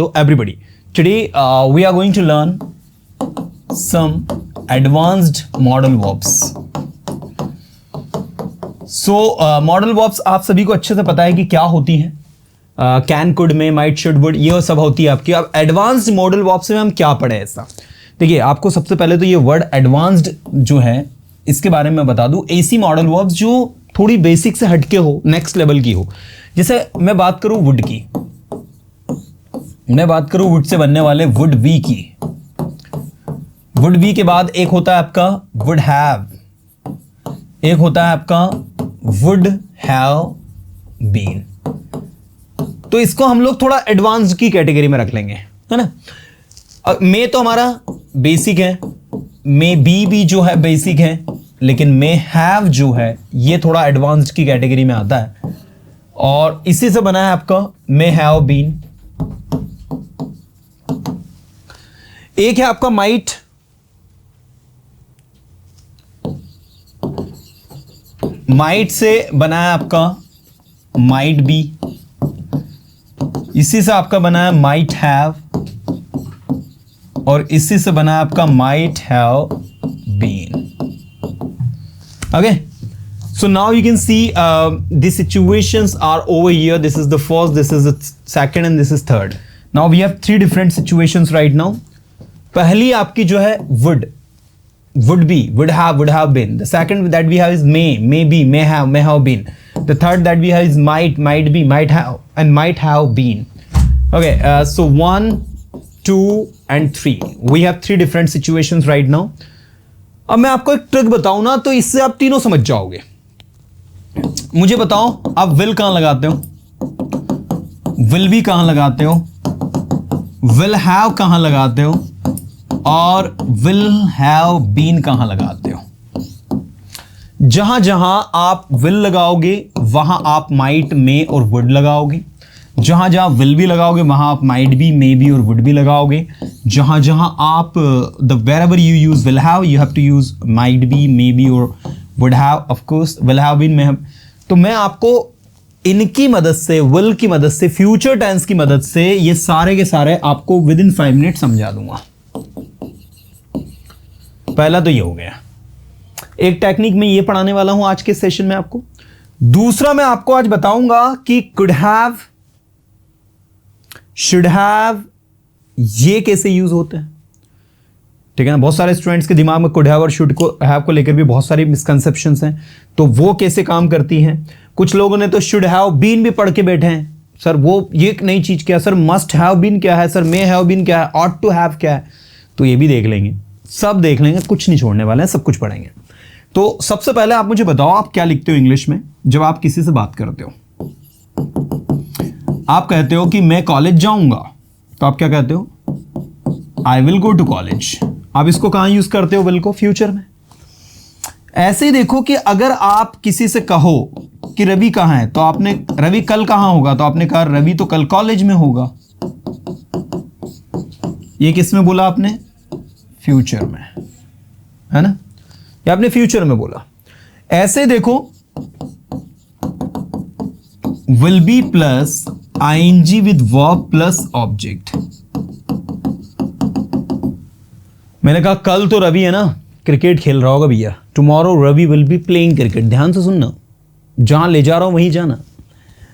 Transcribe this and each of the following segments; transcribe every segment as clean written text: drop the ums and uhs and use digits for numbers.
दो everybody. Today we are going to learn some advanced modal verbs. So modal verbs आप सभी को अच्छे से पता है कि क्या होती हैं। कैन, कुड, में, माइट, शुड, वुड, ये सब होती है आपकी। अब एडवांस्ड मॉडल वर्ब्स में हम क्या पढ़े ऐसा, देखिए आपको सबसे पहले तो ये वर्ड एडवांस्ड जो है इसके बारे में बता दूं। ऐसी मॉडल वर्ब्स जो थोड़ी बेसिक से हटके हो, नेक्स्ट लेवल की हो। जैसे मैं बात करूं वुड की, मैं बात करूं वुड से बनने वाले वुड बी की। वुड बी के बाद एक होता है आपका वुड हैव, एक होता है आपका वुड हैव बीन। तो इसको हम लोग थोड़ा एडवांस्ड की कैटेगरी में रख लेंगे, है ना। मे तो हमारा बेसिक है, मे बी भी जो है बेसिक है, लेकिन मे हैव जो है ये थोड़ा एडवांस्ड की कैटेगरी में आता है। और इसी से बना है आपका मे हैव बीन। एक है आपका माइट, माइट से बना है आपका माइट बी। इसी से आपका बना है माइट हैव, और इसी से बना है आपका might have been. Okay, so now you can see the situations are over here. This is the first, this is the second, and this is third. Now we have three different situations right now. पहली आपकी जो है would be, would have been. The second that we have is may be, may have been. The third that we have is might be, might have, and might have been. Okay, so 1, 2 and 3. We have three different situations right now. अब मैं आपको एक trick बताऊं ना, तो इससे आप तीनों समझ जाओगे। मुझे बताओ आप will कहां लगाते हो, will be कहां लगाते हो, will have कहां लगाते हो, और will have been कहां लगाते हो। जहां जहां आप will लगाओगे वहां आप might, may और would लगाओगे। जहां जहां will भी लगाओगे वहां आप might भी, may भी और would भी लगाओगे। जहां जहां आप wherever you use will have, you have to use might be, may be और would have, of course will have been, may have। तो मैं आपको इनकी मदद से, will की मदद से, फ्यूचर टेंस की मदद से ये सारे के सारे आपको विद इन 5 मिनट समझा दूंगा। पहला तो ये हो गया, एक टेक्निक में ये पढ़ाने वाला हूं आज के सेशन में आपको। दूसरा मैं आपको आज बताऊंगा कि कुड हैव, शुड हैव ये कैसे यूज होते हैं, ठीक है ना। बहुत सारे स्टूडेंट्स के दिमाग में कुड हैव और शुड को हैव को लेकर भी बहुत सारी मिसकंसेप्शंस हैं, तो वो कैसे काम करती हैं। कुछ लोगों ने तो शुड हैव बीन भी पढ़ के बैठे हैं, सर वो ये एक नई चीज क्या है, सर मस्ट हैव बीन क्या है, सर मे हैव बीन क्या है, ऑट टू हैव क्या है। तो ये भी देख लेंगे, सब देख लेंगे, कुछ नहीं छोड़ने वाले हैं, सब कुछ पढ़ेंगे। तो सबसे पहले आप मुझे बताओ आप क्या लिखते हो इंग्लिश में जब आप किसी से बात करते हो। आप कहते हो कि मैं कॉलेज जाऊंगा, तो आप क्या कहते हो, I will go to college. आप इसको कहां यूज करते हो, विल को, फ्यूचर में। ऐसे ही देखो कि अगर आप किसी से कहो कि रवि कहां है, तो आपने रवि कल कहां होगा, तो आपने कहा रवि तो कल कॉलेज में होगा। ये किस में बोला आपने, फ्यूचर में, है ना, या आपने फ्यूचर में बोला। ऐसे देखो will be plus ING with verb plus object. मैंने कहा कल तो रवि है ना क्रिकेट खेल रहा होगा भैया, tomorrow Ravi will be playing cricket. ध्यान से सुनना, जहां ले जा रहा हूं वहीं जाना।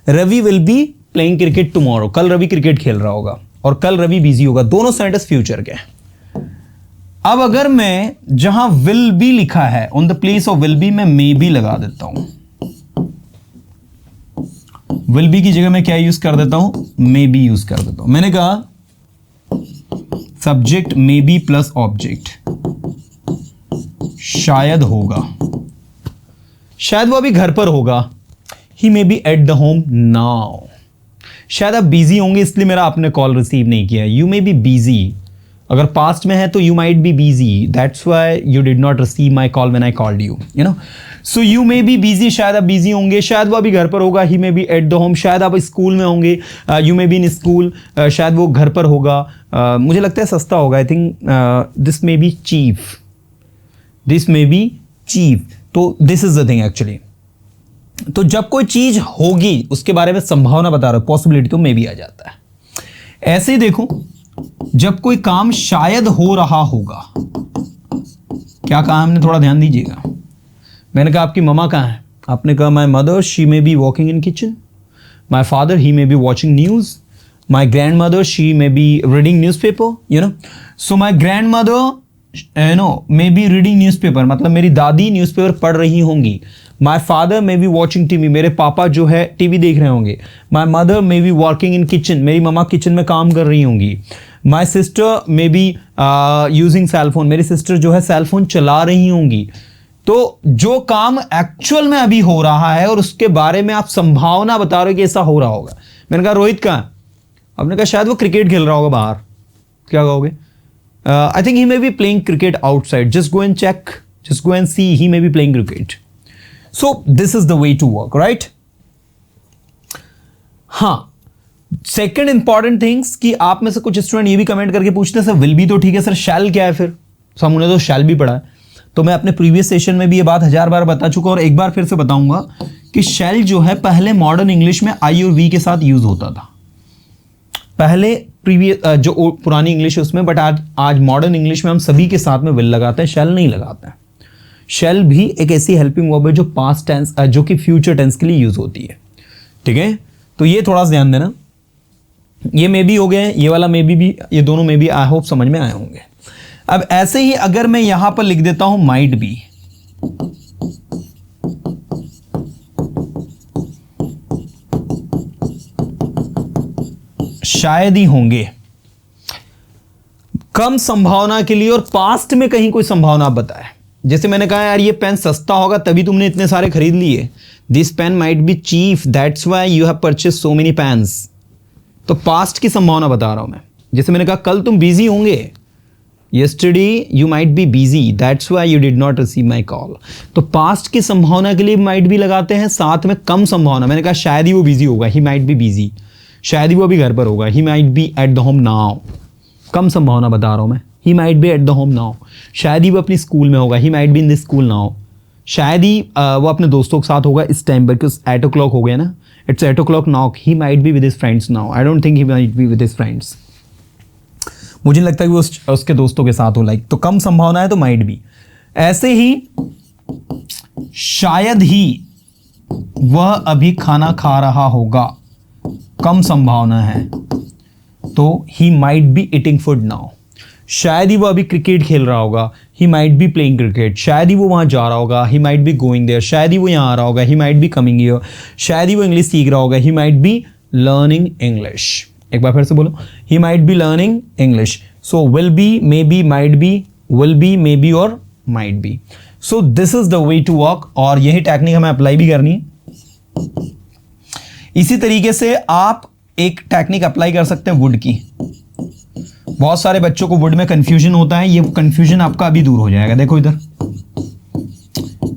Ravi will be playing cricket tomorrow, कल रवि क्रिकेट खेल रहा होगा और कल रवि बिजी होगा। दोनों सेंटेंस फ्यूचर के। अब अगर मैं जहां विल बी लिखा है on the place of will be मैं मे बी लगा देता हूं। विल बी की जगह मैं क्या यूज कर देता हूं, मे बी यूज कर देता हूं। मैंने कहा subject may be plus object, शायद होगा, शायद वो अभी घर पर होगा, he may be at the home now. शायद आप बिजी होंगे इसलिए मेरा आपने कॉल रिसीव नहीं किया। यू मे बी बिजी, अगर पास्ट में है तो you might be busy, that's why you did not receive my call when I called you, you know. So you may be busy, शायद आप बिजी होंगे, शायद वो अभी घर पर होगा, he may be at the home, शायद आप स्कूल में होंगे, you may be in school, शायद वो घर पर होगा। मुझे लगता है सस्ता होगा, I think this may be cheap, this may be cheap. तो this is the thing actually. तो जब कोई चीज होगी उसके बारे में संभावना बता रहा है, पॉसिबिलिटी, तो मे बी आ जाता है। ऐसे ही देखो, जब कोई काम शायद हो रहा होगा, क्या कहा हमने, थोड़ा ध्यान दीजिएगा। मैंने कहा आपकी ममा कहाँ है, आपने कहा my mother she may be walking in kitchen, my father he may be watching news, my grand mother she may be reading news paper, you know. So my grand mother may be reading news paper, मतलब मेरी दादी news paper पढ़ रही होंगी। My father may be watching TV, मेरे पापा जो है टीवी देख रहे होंगे। My mother may be working in kitchen, मेरी ममा किचन में काम कर रही होंगी। My sister may be using cellphone, मेरी सिस्टर जो है सेलफोन चला रही होंगी। तो जो काम एक्चुअल में अभी हो रहा है और उसके बारे में आप संभावना बता रहे हो कि ऐसा हो रहा होगा। मैंने कहा रोहित कहाँ है, आपने कहा शायद वो क्रिकेट खेल रहा होगा बाहर। क्या कहोगे? I think he may be playing cricket outside, just go and check, just go and see, he may be playing cricket. So this is the way to work, right? हाँ, सेकेंड इंपॉर्टेंट थिंग्स कि आप में से कुछ student ये भी comment करके पूछते हैं सर विल बी तो ठीक है, सर शैल क्या है फिर? सो हमने तो शैल भी पढ़ा है। तो मैं अपने प्रीवियस सेशन में भी ये बात 1000 बार बता चुका और एक बार फिर से बताऊंगा कि शैल जो है पहले मॉडर्न इंग्लिश में आई और वी के साथ यूज होता था। पहले प्रीवियस जो पुरानी इंग्लिश है उसमें, बट आज मॉडर्न इंग्लिश में हम सभी के साथ में विल लगाते हैं, शैल नहीं लगाते हैं। शैल भी एक ऐसी हेल्पिंग वर्ब है जो पास्ट टेंस, जो कि फ्यूचर टेंस के लिए यूज होती है। ठीक है, तो ये थोड़ा सा ध्यान देना। ये मे बी हो गए, ये वाला मे बी, ये दोनों मे बी आई होप समझ में आए होंगे। अब ऐसे ही अगर मैं यहां पर लिख देता हूं माइट बी, शायद ही होंगे, कम संभावना के लिए, और पास्ट में कहीं कोई संभावना आप बताए। जैसे मैंने कहा यार ये पेन सस्ता होगा तभी तुमने इतने सारे खरीद लिए, this pen might be cheap that's why you have purchase so many pens. तो पास्ट की संभावना बता रहा हूं मैं। जैसे मैंने कहा कल तुम बिजी होंगे, yesterday you might be busy that's why you did not receive my call। तो पास्ट की संभावना के लिए माइट भी लगाते हैं, साथ में कम संभावना, मैंने कहा शायद ही वो बिजी होगा, ही माइट बी बिजी, शायद ही वो अभी घर पर होगा, he might be at the home now, कम संभावना बता रहा हूं मैं, he might be at the home now. शायद ही वो अपनी स्कूल में होगा, he might be in this school now. शायद ही वो अपने दोस्तों के साथ होगा इस टाइम पर, बिकॉज 8 o'clock हो गया ना, it's 8 o'clock now, he might be with his friends now, I don't think he might be with his friends, मुझे लगता है कि वो उसके दोस्तों के साथ हो, लाइक, तो कम संभावना है तो माइट बी। ऐसे ही शायद ही वह अभी खाना खा रहा होगा, कम संभावना है, तो he might be eating food now. शायद ही वो अभी क्रिकेट खेल रहा होगा, he might be playing cricket. शायद ही वो वहां जा रहा होगा, he might be going there. शायद ही वो यहाँ आ रहा होगा, he might be coming here. शायद ही वो इंग्लिश सीख रहा होगा, he might be learning English. एक बार फिर से बोलो, he might be learning English. So will be, may be, might be, will be, may be और might be. So this is the way to work, और यही टेक्निक हमें apply भी करनी है। इसी तरीके से आप एक टेक्निक अप्लाई कर सकते हैं वुड की। बहुत सारे बच्चों को वुड में कंफ्यूजन होता है, ये कंफ्यूजन आपका अभी दूर हो जाएगा। देखो इधर,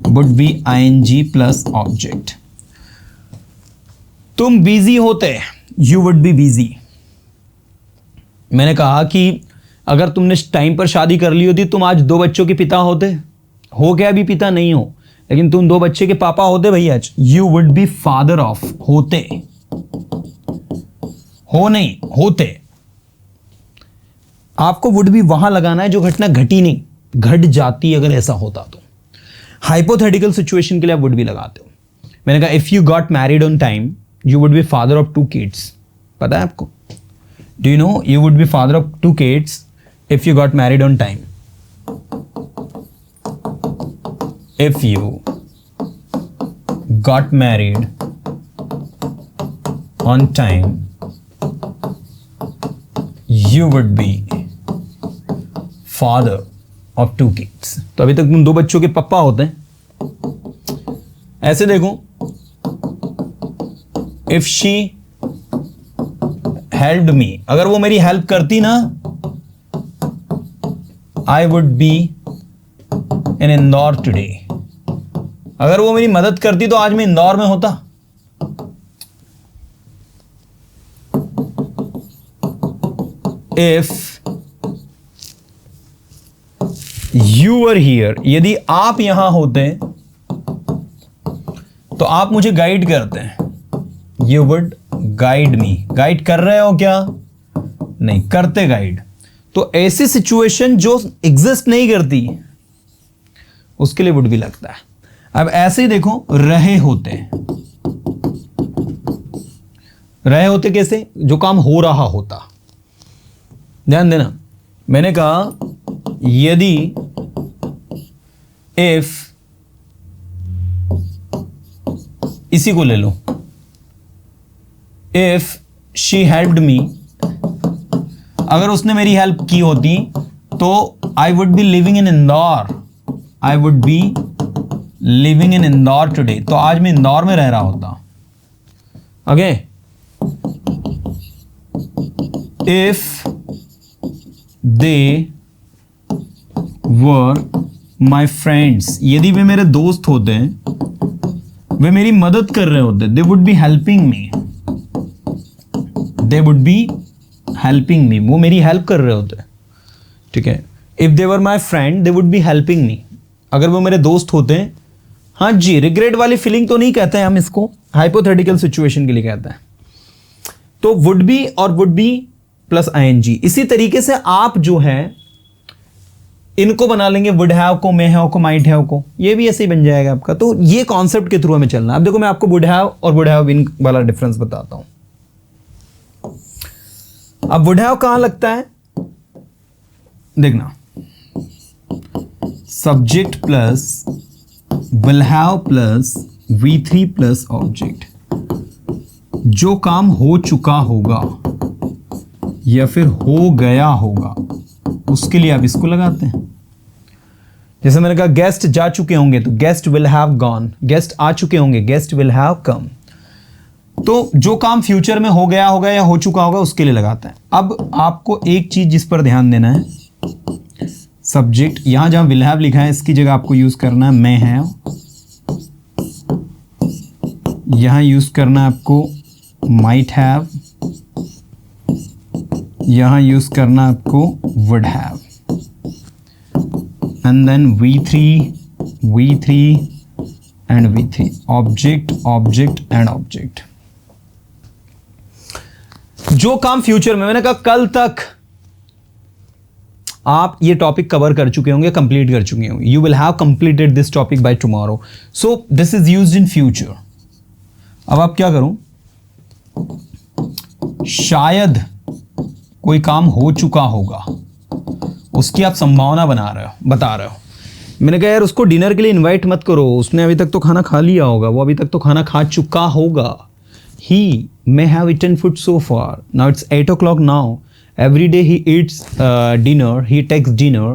would be ing plus object. तुम बिजी होते, यू वुड बी बिजी। मैंने कहा कि अगर तुमने टाइम पर शादी कर ली होती, तुम आज 2 बच्चों के पिता होते, हो क्या अभी पिता नहीं हो, लेकिन तुम 2 बच्चे के पापा होते भैया आज, you would be father of, होते, हो नहीं, होते। आपको वुड भी वहां लगाना है जो घटना घटी नहीं, घट जाती अगर ऐसा होता तो। हाइपोथेटिकल सिचुएशन के लिए आप वुड भी लगाते हो। मैंने कहा if you got married on time you would be father of 2 kids। पता है आपको? Do you know you would be father of 2 kids if you got married on time? If you got married on time, you would be father of 2 kids। तो अभी तक तुम 2 बच्चों के पापा होते हैं। ऐसे देखो, if she helped me, अगर वो मेरी हेल्प करती ना, I would be in Indore today। अगर वो मेरी मदद करती तो आज मैं इंदौर में होता। If you were here, यदि आप यहां होते तो आप मुझे गाइड करते हैं, you would guide me। Guide कर रहे हो क्या? नहीं, करते गाइड। तो ऐसी सिचुएशन जो एग्जिस्ट नहीं करती उसके लिए वुड बी लगता है। अब ऐसे ही देखो, रहे होते, रहे होते कैसे? जो काम हो रहा होता। ध्यान देना, मैंने कहा यदि इफ, इसी को ले लो, इफ शी हेल्प्ड मी, अगर उसने मेरी हेल्प की होती तो I would be living in Indore, I would be living in Indore today, तो आज मैं इंदौर में रह रहा होता। Okay, if they were my friends, यदि वे मेरे दोस्त होते, वे मेरी मदद कर रहे होते, they would be helping me, they would be helping me, वो मेरी हेल्प कर रहे होते। ठीक है, if they were my friend they would be helping me, अगर वो मेरे दोस्त होते। हाँ जी, रिग्रेट वाली फीलिंग तो नहीं कहते हैं हम इसको, हाइपोथेटिकल सिचुएशन के लिए कहते हैं। तो वुड बी और वुड बी प्लस आईएनजी। इसी तरीके से आप जो है इनको बना लेंगे, वुड हैव को, मे हैव को, माइट हैव को, ये भी ऐसे ही बन जाएगा आपका। तो ये कॉन्सेप्ट के थ्रू हमें चलना। अब देखो, मैं आपको वुड हैव और वुड हैव बीन वाला डिफरेंस बताता हूं। अब वुड हैव कहां लगता है, देखना, subject plus will have plus V3 plus object. जो काम हो चुका होगा या फिर हो गया होगा उसके लिए आप इसको लगाते हैं। जैसे मैंने कहा गेस्ट जा चुके होंगे तो guest will have gone, guest आ चुके होंगे गेस्ट विल हैव कम। तो जो काम फ्यूचर में हो गया होगा या हो चुका होगा उसके लिए लगाते हैं। अब आपको एक चीज जिस पर ध्यान देना है, सब्जेक्ट यहां जहां विल हैव लिखा है इसकी जगह आपको यूज करना है मे हैव, यहां यूज करना है आपको माइट हैव, यहां यूज करना है आपको would have, and then V3 and V3, object object and object. जो काम फ्यूचर में, मैंने कहा कल तक आप ये टॉपिक कवर कर चुके होंगे, कंप्लीट कर चुके होंगे, you will have completed this topic by tomorrow, so this is used in future. अब आप क्या करूं, शायद कोई काम हो चुका होगा उसकी आप संभावना बता रहे हो। मैंने कहा यार उसको डिनर के लिए इनवाइट मत करो, उसने अभी तक तो खाना खा लिया होगा, वो अभी तक तो खाना खा चुका होगा। He may have eaten food so far. Now it's 8 o'clock now. Every day he eats dinner. He takes dinner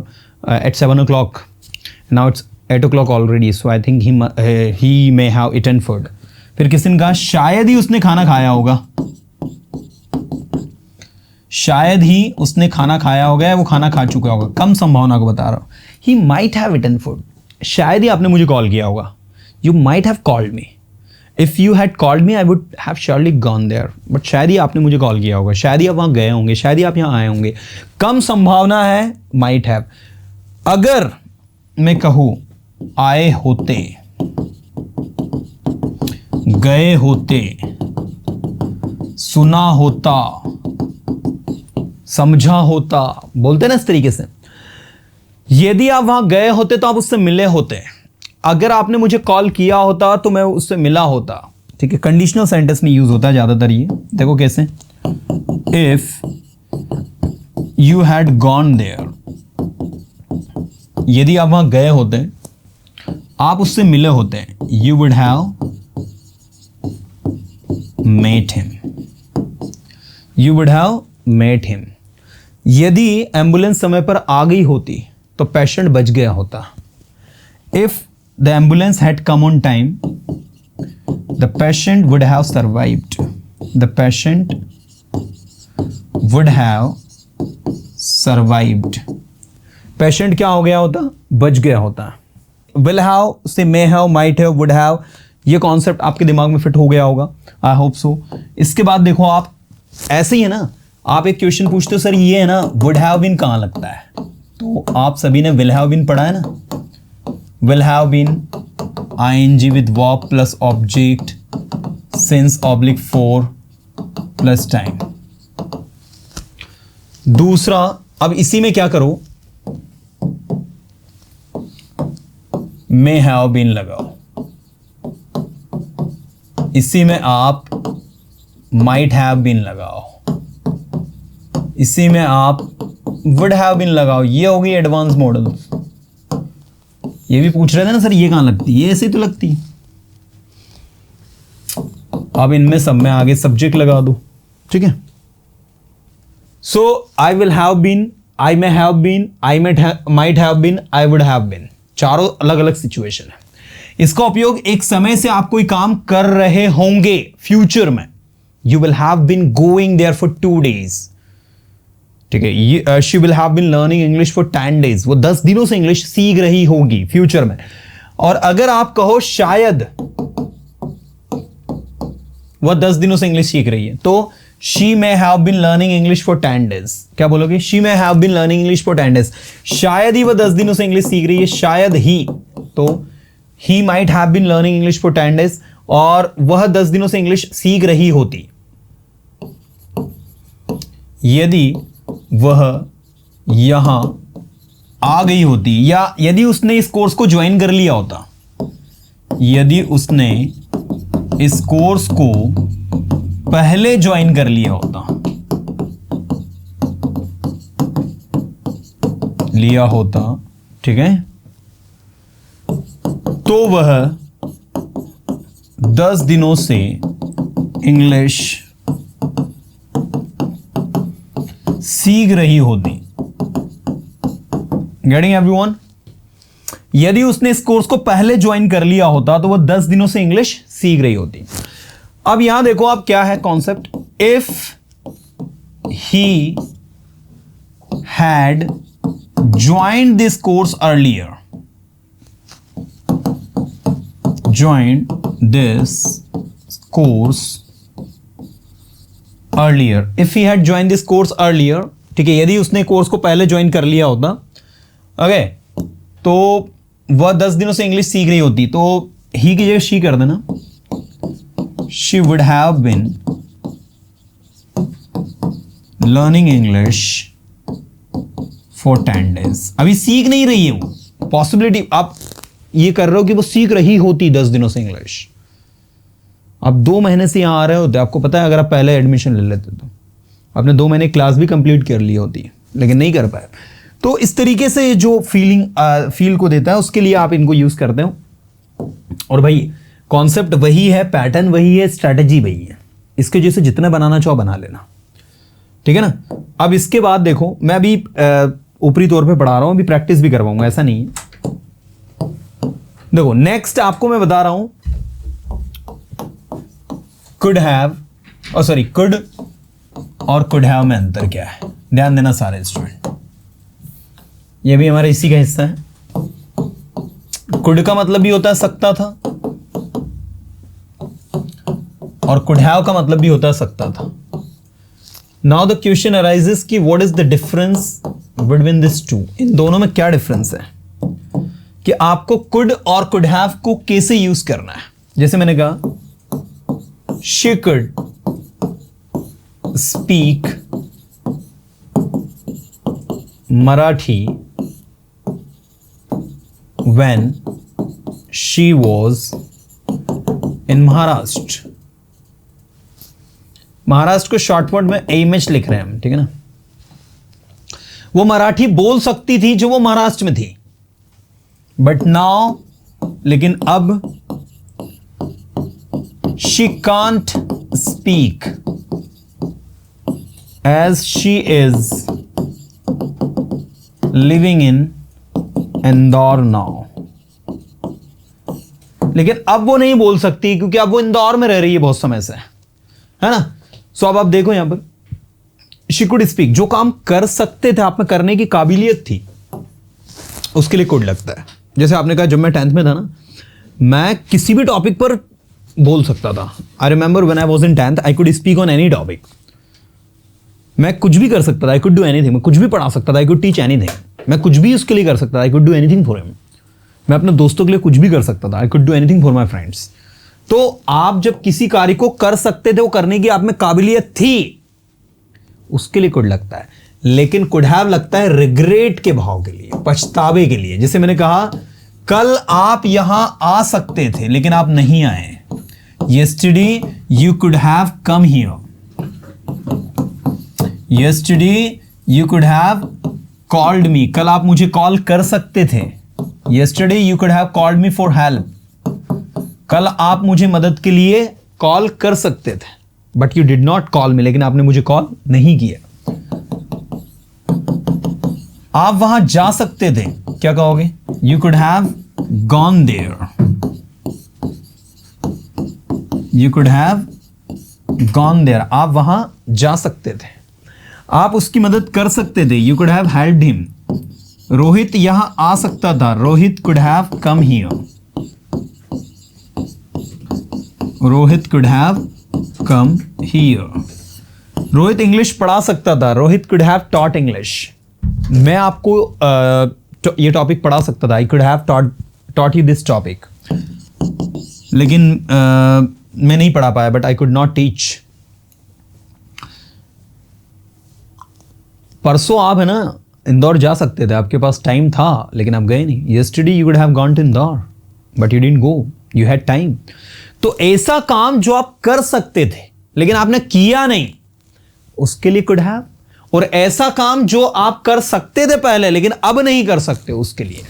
at 7 o'clock. Now it's 8 o'clock already. So I think he may have eaten food. फिर किसी ने कहा शायद ही उसने खाना खाया होगा, शायद ही उसने खाना खाया होगा या वो खाना खा चुका होगा। कम संभावना को बता रहा हूँ। He might have eaten food. शायद ही आपने मुझे कॉल किया होगा. You might have called me. If you had called me, I would have surely gone there. But शायद ही आपने मुझे कॉल किया होगा, शायद ही आप वहाँ गए होंगे, शायद ही आप यहाँ आए होंगे। कम संभावना है might have। अगर मैं कहूँ आए होते, गए होते, सुना होता, समझा होता, बोलते ना इस तरीके से। यदि आप वहाँ गए होते तो आप उससे मिले होते, अगर आपने मुझे कॉल किया होता तो मैं उससे मिला होता। ठीक है, कंडीशनल सेंटेंस में यूज होता है ज्यादातर ये। देखो कैसे, if you had gone there, यदि आप वहां गए होते, आप उससे मिले होते, you would have met him, you would have met him. यदि एम्बुलेंस समय पर आ गई होती तो पेशेंट बच गया होता। If the ambulance had come on time, the patient would have survived. The patient would have survived. Patient क्या हो गया होता? बच गया होता। Will have से may have, might have, would have, ये कॉन्सेप्ट आपके दिमाग में फिट हो गया होगा। I hope so. इसके बाद देखो, आप ऐसे ही है ना, आप एक क्वेश्चन पूछते हो सर ये है ना would have been कहाँ लगता है, तो आप सभी ने will have been पढ़ा है ना। Will have been ing with verb plus object since /4 plus time. दूसरा, अब इसी में क्या करो, मे हैव बीन लगाओ, इसी में आप माइट हैव बीन लगाओ, इसी में आप वुड हैव बीन लगाओ। ये होगी एडवांस मॉडल। ये भी पूछ रहे थे ना सर ये कहां लगती है, ये ऐसे ही तो लगती है। अब इनमें सब में आगे सब्जेक्ट लगा दो, ठीक है। So I will have been, I may have been, I might have been, I would have been, चारों अलग अलग सिचुएशन है। इसका उपयोग एक समय से आप कोई काम कर रहे होंगे फ्यूचर में, you will have been going there for 2 days, ठीक है। She will have been learning English for 10 days, वो 10 दिनों से इंग्लिश सीख रही होगी फ्यूचर में। और अगर आप कहो शायद वह 10 दिनों से इंग्लिश सीख रही है, तो she may have been learning English for 10 days, क्या बोलोगे? She may have been learning English for 10 days, शायद ही वह 10 दिनों से इंग्लिश सीख रही है, शायद ही, तो he might have been learning English for 10 days, और वह 10 दिनों से इंग्लिश सीख रही होती यदि वह यहां आ गई होती, या यदि उसने इस कोर्स को ज्वाइन कर लिया होता, यदि उसने इस कोर्स को पहले ज्वाइन कर लिया होता, ठीक है, तो वह 10 दिनों से इंग्लिश सीख रही होती। Getting everyone? यदि उसने इस कोर्स को पहले ज्वाइन कर लिया होता तो वह 10 दिनों से इंग्लिश सीख रही होती। अब यहां देखो आप क्या है concept, if he had joined this course earlier, joined this course earlier, if he had join this course earlier, ठीक है, यदि उसने कोर्स को पहले ज्वाइन कर लिया होता, ओके, तो वह 10 दिनों से इंग्लिश सीख रही होती। तो ही की जगह शी कर देना, she would have been learning English for 10 days। अभी सीख नहीं रही है वो, पॉसिबिलिटी आप ये कर रहे हो कि वो सीख रही होती 10 दिनों से इंग्लिश। आप 2 महीने से यहां आ रहे होते, आपको पता है अगर आप पहले एडमिशन ले लेते तो आपने 2 महीने क्लास भी कंप्लीट कर ली होती, लेकिन नहीं कर पाए। तो इस तरीके से जो फील को देता है उसके लिए आप इनको यूज करते हो। और भाई कॉन्सेप्ट वही है, पैटर्न वही है, स्ट्रैटेजी वही है, इसके जैसे जितना बनाना चाहो बना लेना, ठीक है ना। अब इसके बाद देखो, मैं अभी ऊपरी तौर पे पढ़ा रहा हूं, अभी प्रैक्टिस भी करवाऊंगा, ऐसा नहीं है। देखो नेक्स्ट आपको मैं बता रहा हूं, कुड हैव और सॉरी कुड और कुड हैव में अंतर क्या है, ध्यान देना सारे स्टूडेंट, ये भी हमारा इसी का हिस्सा है। कुड का मतलब भी होता है सकता था, और कुड हैव का मतलब भी होता है सकता था। नाउ द क्वेश्चन अराइजेस कि what is the difference between this two, इन दोनों में क्या डिफरेंस है, कि आपको कुड और कुड हैव को कैसे यूज करना है। जैसे मैंने कहा she could speak Marathi when she was in Maharashtra। Maharashtra को शॉर्ट फॉर्म में AMH लिख रहे हैं हम, ठीक है ना। वो मराठी बोल सकती थी जो वो महाराष्ट्र में थी, बट नाउ, लेकिन अब she can't speak as she is living in Indore now। लेकिन अब वो नहीं बोल सकती क्योंकि अब वो इंदौर में रह रही है बहुत समय से, है ना। सो अब आप देखो यहां पर she could speak, जो काम कर सकते थे, आप में करने की काबिलियत थी, उसके लिए could लगता है। जैसे आपने कहा जब मैं 10th में था ना, मैं किसी भी टॉपिक पर बोल सकता था। I remember when I was in 10th I could speak on any topic, मैं कुछ भी कर सकता था, आई कुड डू एनीथिंग, मैं कुछ भी पढ़ा सकता था, आई कुड टीच एनीथिंग, मैं कुछ भी उसके लिए कर सकता था, I could do anything for him, मैं अपने दोस्तों के लिए कुछ भी कर सकता था, I could do anything for my friends. तो आप जब किसी कार्य को कर सकते थे, वो करने की आप में काबिलियत थी, उसके लिए कुड लगता है। लेकिन कुड हैव लगता है रिग्रेट के भाव के लिए, पछतावे के लिए। जैसे मैंने कहा कल आप यहां आ सकते थे लेकिन आप नहीं आए। Yesterday you could have come here. Yesterday you could have called me. कल आप मुझे कॉल कर सकते थे। Yesterday you could have called me for help. कल आप मुझे मदद के लिए कॉल कर सकते थे, But you did not call me. लेकिन आपने मुझे कॉल नहीं किया। आप वहां जा सकते थे, क्या कहोगे? You could have gone there. You could have gone there. आप वहां जा सकते थे, आप उसकी मदद कर सकते थे। You could have helped him. Rohit यहां आ सकता था, Rohit could have come here. Rohit could have come here. Rohit English पढ़ा सकता था, Rohit could have taught English. मैं आपको ये टॉपिक पढ़ा सकता था, I could have taught you this topic. लेकिन मैं नहीं पढ़ा पाया, but I could not teach. परसों आप है ना इंदौर जा सकते थे, आपके पास टाइम था लेकिन आप गए नहीं। Yesterday you could have gone to Indore but you didn't go, you had time. तो ऐसा काम जो आप कर सकते थे लेकिन आपने किया नहीं, उसके लिए कुड हैव। और ऐसा काम जो आप कर सकते थे पहले लेकिन अब नहीं कर सकते, उसके लिए।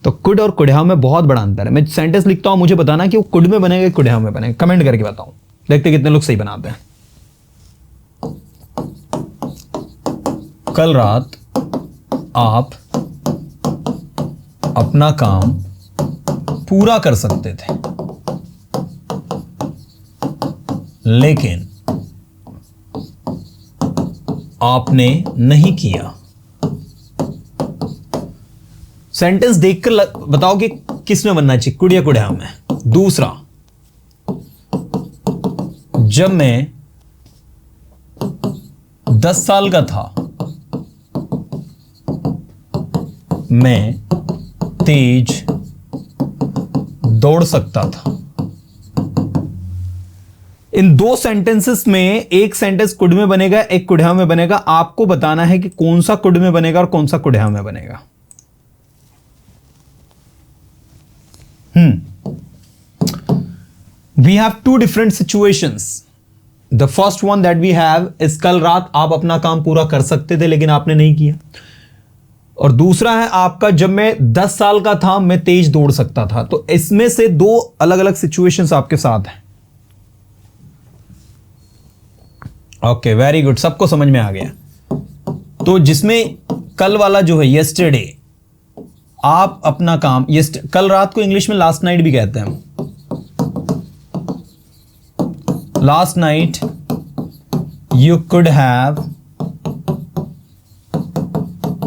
तो कुड और कुड हैव में बहुत बड़ा अंतर है। मैं सेंटेंस लिखता हूं, मुझे बताना कि वो कुड में बनेगा कुड हैव में बनेगा। कमेंट करके बताऊं, देखते कितने लोग सही बनाते हैं। कल रात आप अपना काम पूरा कर सकते थे लेकिन आपने नहीं किया। सेंटेंस देखकर बताओ कि किस में बनना चाहिए, कुड या कुड हैव में। दूसरा, जब मैं 10 साल का था मैं तेज दौड़ सकता था। इन दो सेंटेंसेस में एक सेंटेंस कुड में बनेगा, एक कुड हैव में बनेगा। आपको बताना है कि कौन सा कुड में बनेगा और कौन सा कुड हैव में बनेगा। We have two different situations. The first one that we have is कल रात आप अपना काम पूरा कर सकते थे लेकिन आपने नहीं किया। और दूसरा है आपका, जब मैं 10 साल का था मैं तेज दौड़ सकता था। तो इसमें से दो अलग अलग सिचुएशंस आपके साथ हैं। ओके, वेरी गुड, सबको समझ में आ गया। तो जिसमें कल वाला जो है येस्टरडे, आप अपना काम, कल रात को इंग्लिश में लास्ट नाइट भी कहते हैं। Last night you could have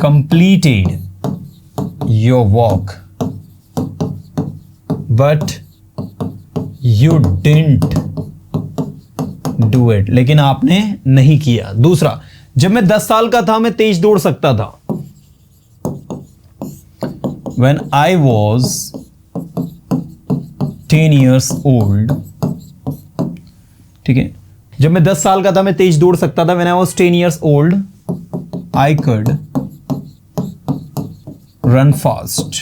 completed your work but you didn't do it, लेकिन आपने नहीं किया। दूसरा, जब मैं 10 साल का था मैं तेज दौड़ सकता था। When I was 10 years old, ठीक है, जब मैं 10 साल का था मैं तेज दौड़ सकता था। When I was 10 years old, I could run fast.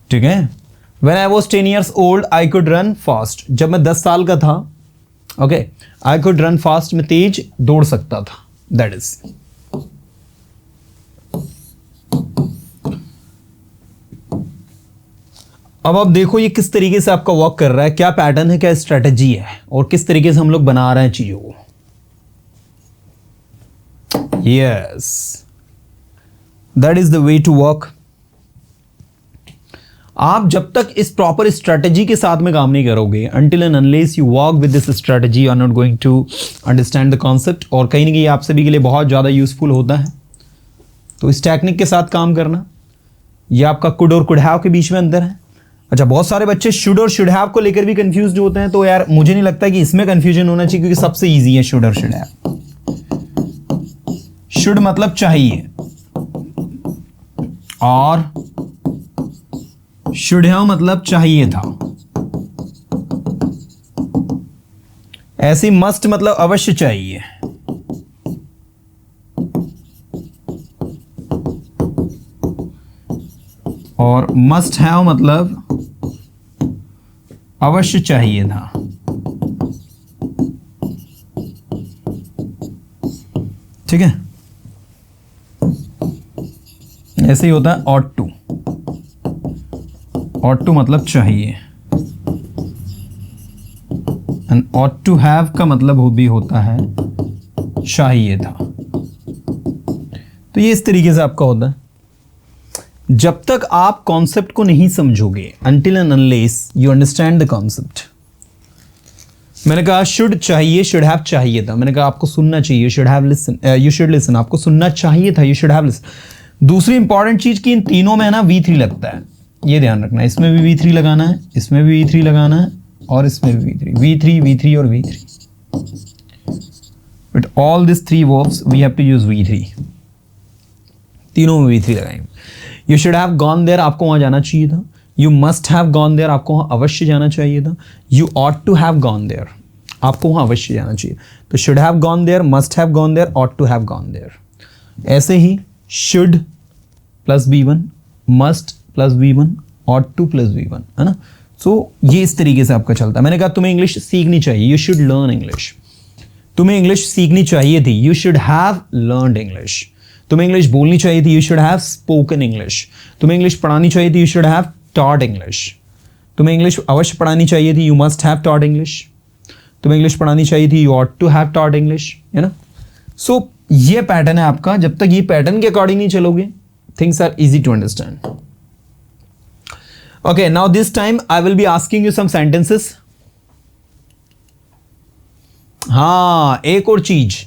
ठीक है, When I was 10 years old, I could run fast. जब मैं 10 साल का था, okay, I could run fast, मैं तेज दौड़ सकता था। That is. अब आप देखो ये किस तरीके से आपका वर्क कर रहा है, क्या पैटर्न है, क्या स्ट्रेटजी है, और किस तरीके से हम लोग बना रहे हैं चीजों को। Yes, that is the way to work. आप जब तक इस प्रॉपर स्ट्रेटजी के साथ में काम नहीं करोगे, until and unless you work with this strategy, you are not going to understand the concept। और कहीं ना कहीं आप सभी के लिए बहुत ज़्यादा यूजफुल होता है। तो इस टेक्निक के साथ काम करना, यह आपका कुड और कुड हैव के बीच में अंतर है। अच्छा, बहुत सारे बच्चे शुड और शुड हैव को लेकर भी कंफ्यूज होते हैं। तो यार मुझे नहीं लगता कि इसमें कंफ्यूजन होना चाहिए, क्योंकि सबसे ईजी है शुड और शुड हैव। शुड मतलब चाहिए और शुड हैव मतलब चाहिए था। ऐसी मस्ट मतलब अवश्य चाहिए। और मस्ट हैव मतलब अवश्य चाहिए था। ठीक है, ऐसे ही होता है ought to। ought to मतलब चाहिए, एंड ought to have का मतलब वो भी होता है चाहिए था। तो ये इस तरीके से आपका होता है। जब तक आप कॉन्सेप्ट को नहीं समझोगे, until and unless you understand the concept। मैंने कहा शुड चाहिए, शुड हैव चाहिए था। मैंने कहा आपको सुनना चाहिए, should have listen, you should listen. आपको सुनना चाहिए था, यू शुड हैव लिसन। दूसरी इंपॉर्टेंट चीज कि इन तीनों में ना V3 लगता है, ये ध्यान रखना है। इसमें भी V3 लगाना है, इसमें भी V3 लगाना है, और इसमें भी V3, V3 और V3। With all these three verbs we have to use V3। तीनों में V3 लगाएंगे। You should have gone there, आपको वहां जाना चाहिए था। You must have gone there, आपको वहां अवश्य जाना चाहिए था। You ought to have gone there, आपको वहां अवश्य जाना चाहिए। तो should have gone there, must have gone there, ought to have gone there। ऐसे ही should plus B1, must plus B1, ought to plus B1, है ना। सो ये इस तरीके से आपका चलता है। मैंने कहा तुम्हें इंग्लिश सीखनी चाहिए, you should learn English। तुम्हें इंग्लिश सीखनी चाहिए थी, you should have learned English। तुम्हें इंग्लिश बोलनी चाहिए थी, you should have spoken English। तुम्हें इंग्लिश पढ़ानी चाहिए थी, you should have taught English। तुम्हें इंग्लिश अवश्य पढ़ानी चाहिए थी, you must have taught English। तुम्हें इंग्लिश पढ़ानी चाहिए थी, you ought to have taught English, है ना। सो ये पैटर्न है आपका। जब तक ये पैटर्न के अकॉर्डिंग नहीं चलोगे, things are easy to understand. Okay, now this time I will be asking you some sentences. हाँ, एक और चीज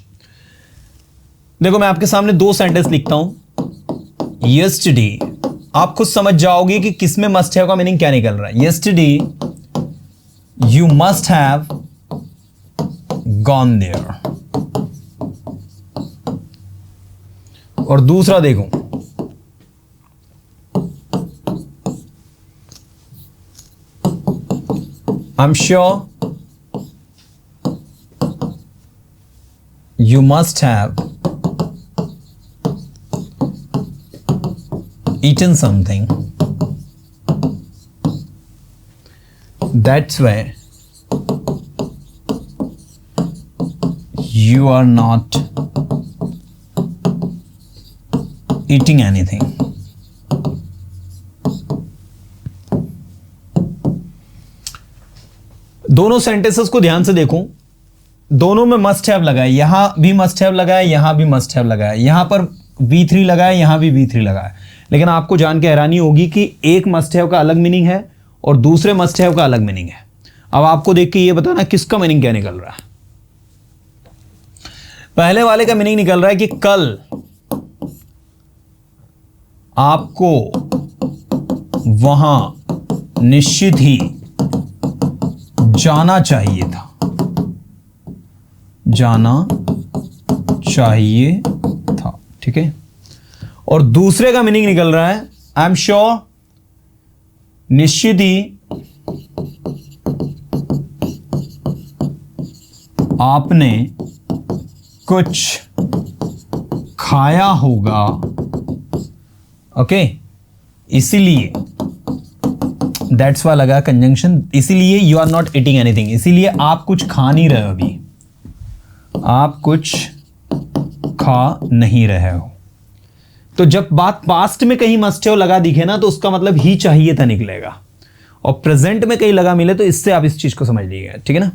देखो, मैं आपके सामने दो सेंटेंस लिखता हूं। यस्टरडे, आप खुद समझ जाओगे कि किसमें मस्ट हैव का मीनिंग क्या निकल रहा है। Yesterday you must have gone there. और दूसरा देखो, I am sure you must have eaten something, that's why you are not eating anything। दोनों सेंटेंसेस को ध्यान से देखो, दोनों में मस्ट हैव लगाए, यहां भी मस्ट हैव लगाया, यहां भी मस्ट हैव लगाया, यहां पर V3 लगाया, यहां भी V3 लगाया। लेकिन आपको जान के हैरानी होगी कि एक मस्ट हैव का अलग मीनिंग है और दूसरे मस्ट हैव का अलग मीनिंग है। अब आपको देख के ये बताना किसका मीनिंग क्या निकल रहा है। पहले वाले का मीनिंग निकल रहा है कि कल आपको वहां निश्चित ही जाना चाहिए था, जाना चाहिए था। ठीक है, और दूसरे का मीनिंग निकल रहा है आई एम श्योर, निश्चित ही आपने कुछ खाया होगा। ओके, इसीलिए दैट्स वाई लगा कंजंक्शन, इसीलिए you are not eating anything, इसीलिए आप कुछ खा नहीं रहे हो, अभी आप कुछ खा नहीं रहे हो। तो जब बात पास्ट में कहीं मस्ट हैव लगा दिखे ना, तो उसका मतलब ही चाहिए था निकलेगा, और प्रेजेंट में कहीं लगा मिले तो इससे आप इस चीज को समझ लीजिएगा। ठीक है ना।